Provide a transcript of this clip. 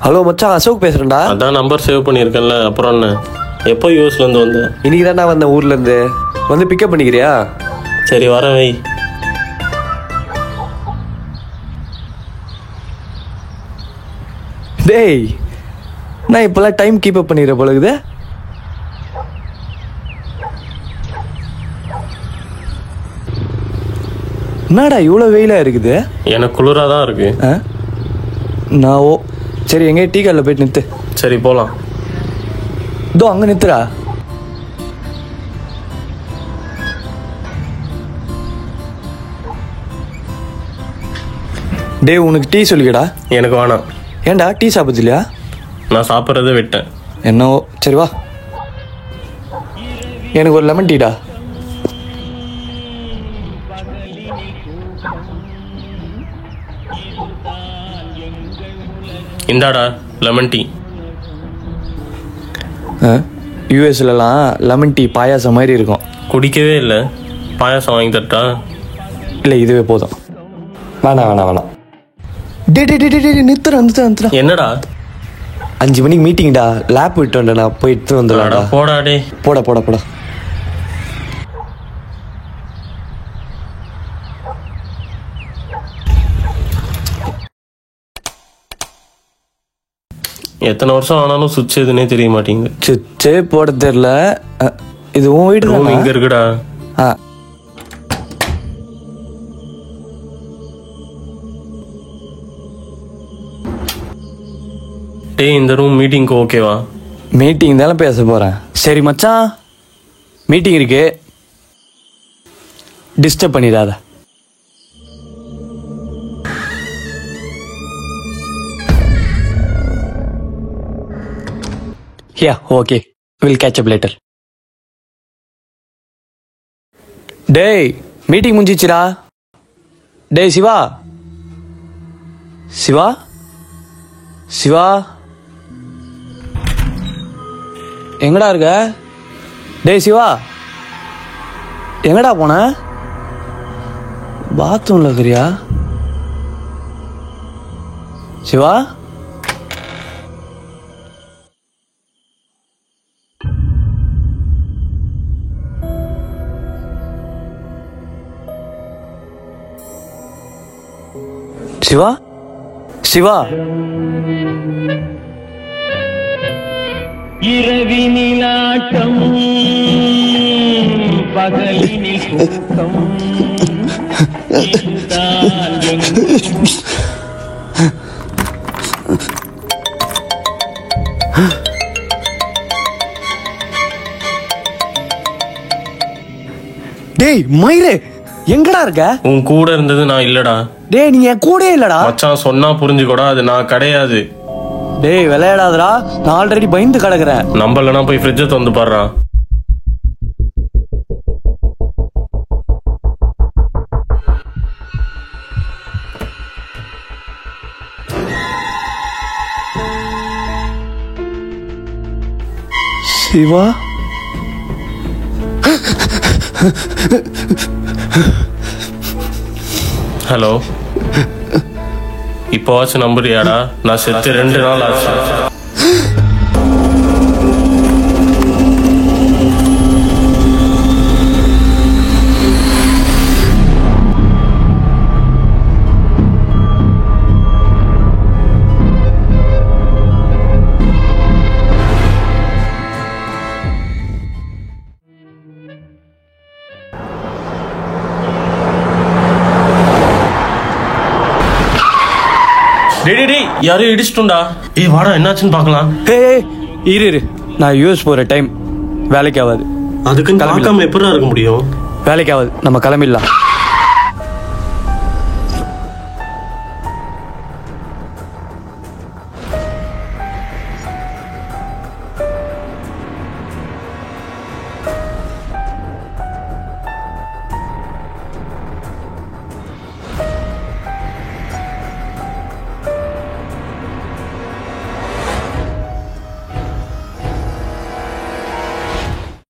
Hello மச்சான், அசோக் பேசுறேன்டா. அதான் number save பண்ணியிருக்கேன்ல. அப்புறம் என்ன, எப்போ யூஎஸ்லேருந்து வந்த? இன்னைக்கு தான் நான் வந்தேன் ஊர்லேருந்து. வந்து பிக்கப் பண்ணிக்கிறியா? சரி வரேன், வை. டேய், நான் இப்போல்லாம் டைம் கீப் அப் பண்ணிடுற போலகுது. என்னடா இவ்வளோ வெயிலாக இருக்குது? எனக்கு குளிராக தான் இருக்கு. சரி, எங்கேயும் டீ கடையில் போயிட்டு நிறுத்து. சரி போகலாம். இதோ அங்கே நிறுத்துறா. டேய், உனக்கு டீ சொல்லிக்கடா. எனக்கு வேணாம். ஏன்டா டீ சாப்பிடுது இல்லையா? நான் சாப்பிட்றதே விட்டேன். என்னவோ, சரி வா, எனக்கு ஒரு லெமன் டீடா. இந்தாடா லெமன் டீ. யூஎஸ்லலாம் லெமன் டீ பாயாசம் மாதிரி இருக்கும். குடிக்கவே இல்லை. பாயாசம் வாங்கி தரட்டா? இல்லை, இதுவே போதும். வேணாம் வேணாம் வேணாம். நிறுத்துறேன். என்னடா? 5 மணிக்கு மீட்டிங்டா. லேப் விட்டு வந்தேன், நான் போய் எடுத்து வந்துடலாம்டா. போடாடே. போட போட போட. எத்தனை வருஷம் ஆனாலும் சுவிட்ச் எதுனே தெரிய மாட்டேங்குது. சுவிட்சே போட தெரியல. இது உன் வீடு ரூம் இங்க இருக்குடா. டேய், இந்த ரூம் மீட்டிங்க்கு ஓகேவா? மீட்டிங் தானே பேச போறேன். சரி மச்சான், மீட்டிங் இருக்கு, டிஸ்டர்ப் பண்ணிடாத. Yeah, okay. We'll catch up later. டேய், மீட்டிங் முடிஞ்சிச்சுடா. டேய் சிவா, சிவா, சிவா, எங்கடா இருக்க? டேய் சிவா, எங்கடா போன? பாத்ரூம்ல இருக்கிறியா? சிவா, சிவா, சிவா. இரவினிலாட்டம் பகலினில் தூக்கம். டேய் மயிரே, எங்கடா இருக்க? உன் கூட இருந்தது நான் இல்லடா. டேய், நீ என் கூட இல்லடா. மச்சான் சொன்னா புரிஞ்சுக்கோடா, அது நான் கிடையாது. டேய் விளையாடாதடா, நான் ஆல்ரெடி பயந்து கிடக்குறேன். நம்பலனா போய் ஃப்ரிட்ஜை திறந்து பாடுறா. சிவா, ஹலோ, இப்போவாச்சும் நம்புறியாடா? நான் செத்து 2 நாள் ஆச்சு. யாரையும் இடிச்சிட்டுண்டா. ஏய் வாடா, என்னாச்சுன்னு பார்க்கலாம். ஏய் இரு, நான் யூஎஸ் போற டைம். வேலைக்கு ஆகாது. அதுக்குன்னு பார்க்காம எப்படிடா இருக்க முடியும்? வேலைக்கு ஆகாது, நம்ம கிளம்பிடலாம்.